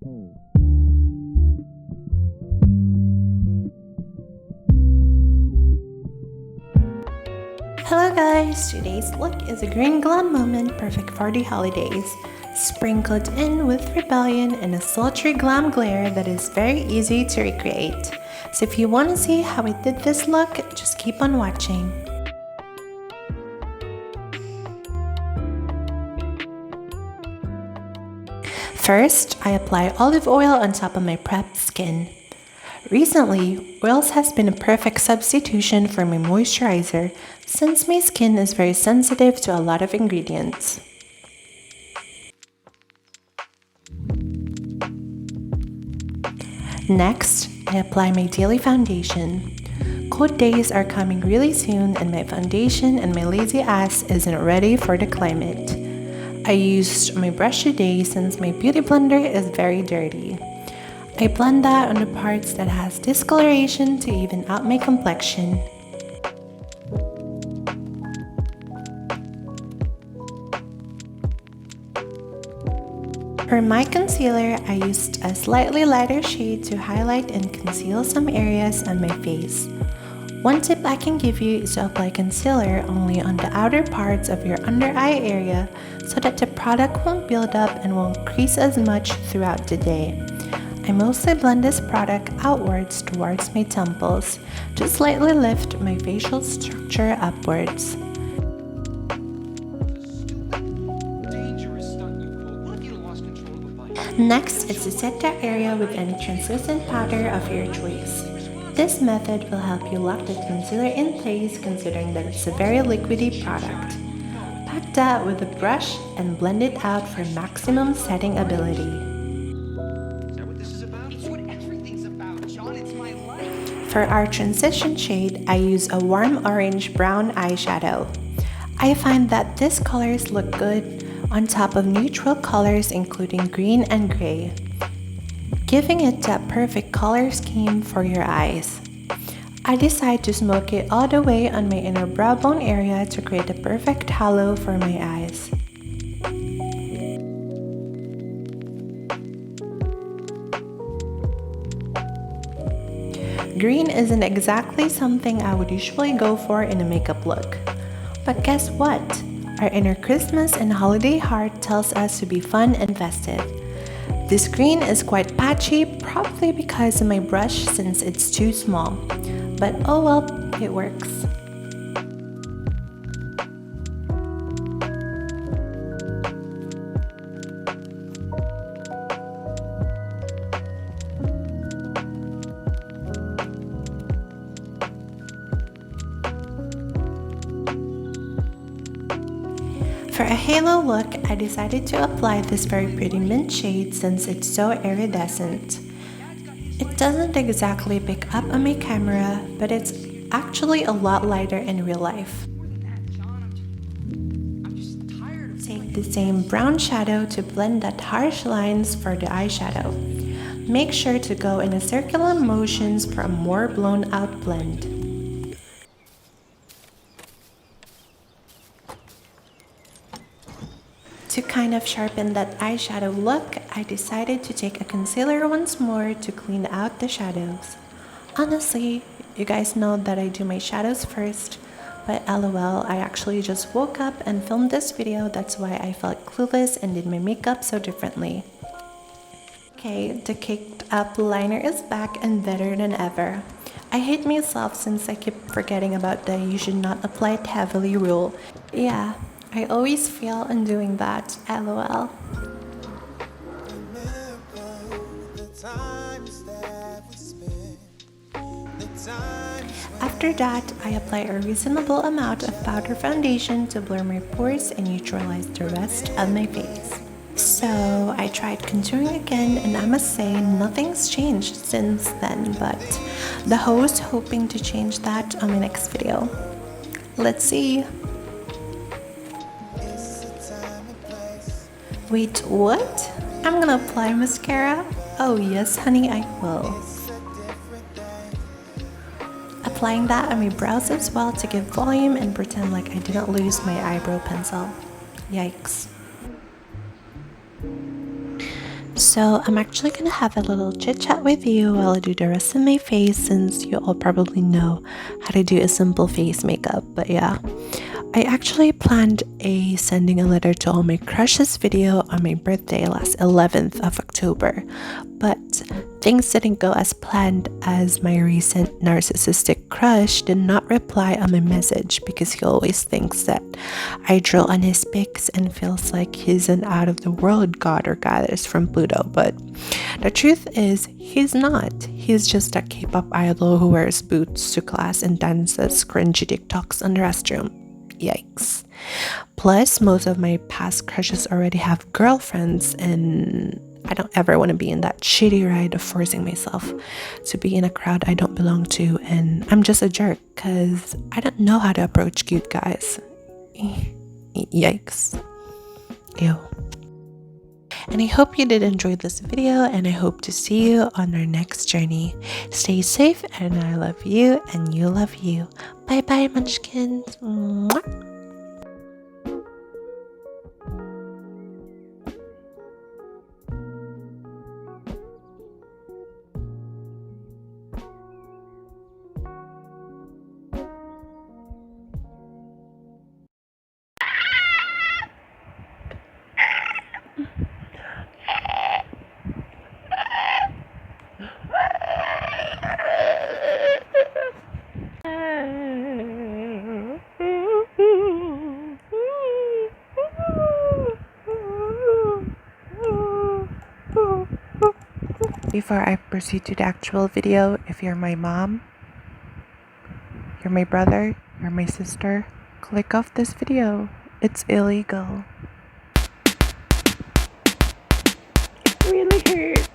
Hello guys, today's look is a green glam moment perfect for the holidays, sprinkled in with rebellion and a sultry glam glare that is very easy to recreate. So if you want to see how I did this look, just keep on watching. First, I apply olive oil on top of my prepped skin. Recently, oils has been a perfect substitution for my moisturizer since my skin is very sensitive to a lot of ingredients. Next, I apply my daily foundation. Cold days are coming really soon and my foundation and my lazy ass isn't ready for the climate. I used my brush today since my beauty blender is very dirty. I blend that on the parts that has discoloration to even out my complexion. For my concealer, I used a slightly lighter shade to highlight and conceal some areas on my face. One tip I can give you is to apply concealer only on the outer parts of your under eye area so that the product won't build up and won't crease as much throughout the day. I mostly blend this product outwards towards my temples to slightly lift my facial structure upwards. Next is to set the area with any translucent powder of your choice. This method will help you lock the concealer in place considering that it's a very liquidy product. Pack that with a brush and blend it out for maximum setting ability. For our transition shade, I use a warm orange-brown eyeshadow. I find that these colors look good on top of neutral colors including green and gray, giving it that perfect color scheme for your eyes. I decide to smoke it all the way on my inner brow bone area to create a perfect halo for my eyes. Green isn't exactly something I would usually go for in a makeup look. But guess what? Our inner Christmas and holiday heart tells us to be fun and festive. This green is quite patchy, probably because of my brush since it's too small. But oh well, it works. For a halo look, I decided to apply this very pretty mint shade since it's so iridescent. It doesn't exactly pick up on my camera, but it's actually a lot lighter in real life. Take the same brown shadow to blend that harsh lines for the eyeshadow. Make sure to go in a circular motions for a more blown out blend. To kind of sharpen that eyeshadow look, I decided to take a concealer once more to clean out the shadows. Honestly, you guys know that I do my shadows first, but lol, I actually just woke up and filmed this video, that's why I felt clueless and did my makeup so differently. Okay, the caked up liner is back and better than ever. I hate myself since I keep forgetting about the you should not apply it heavily rule. Yeah. I always fail in doing that, lol. After that, I apply a reasonable amount of powder foundation to blur my pores and neutralize the rest of my face. So I tried contouring again and I must say nothing's changed since then, but the host hoping to change that on my next video. Let's see. Wait, what? I'm gonna apply mascara? Oh yes, honey, I will. Applying that on my brows as well to give volume and pretend like I didn't lose my eyebrow pencil. Yikes. So I'm actually gonna have a little chit chat with you while I do the rest of my face, since you all probably know how to do a simple face makeup. But yeah, I actually planned a sending a letter to all my crushes video on my birthday last 11th of October, but things didn't go as planned, as my recent narcissistic crush did not reply on my message because he always thinks that I drool on his pics and feels like he's an out of the world god or goddess from Pluto. But the truth is, he's not. He's just a K-pop idol who wears boots to class and dances cringy TikToks on the restroom. Yikes. Plus, most of my past crushes already have girlfriends, and I don't ever want to be in that shitty ride of forcing myself to be in a crowd I don't belong to, and I'm just a jerk because I don't know how to approach cute guys. Yikes. Ew. And I hope you did enjoy this video, and I hope to see you on our next journey. Stay safe, and I love you, and you love you. Bye bye, munchkins. Mwah. Before I proceed to the actual video, if you're my mom, you're my brother, you're my sister, click off this video. It's illegal. It really hurts.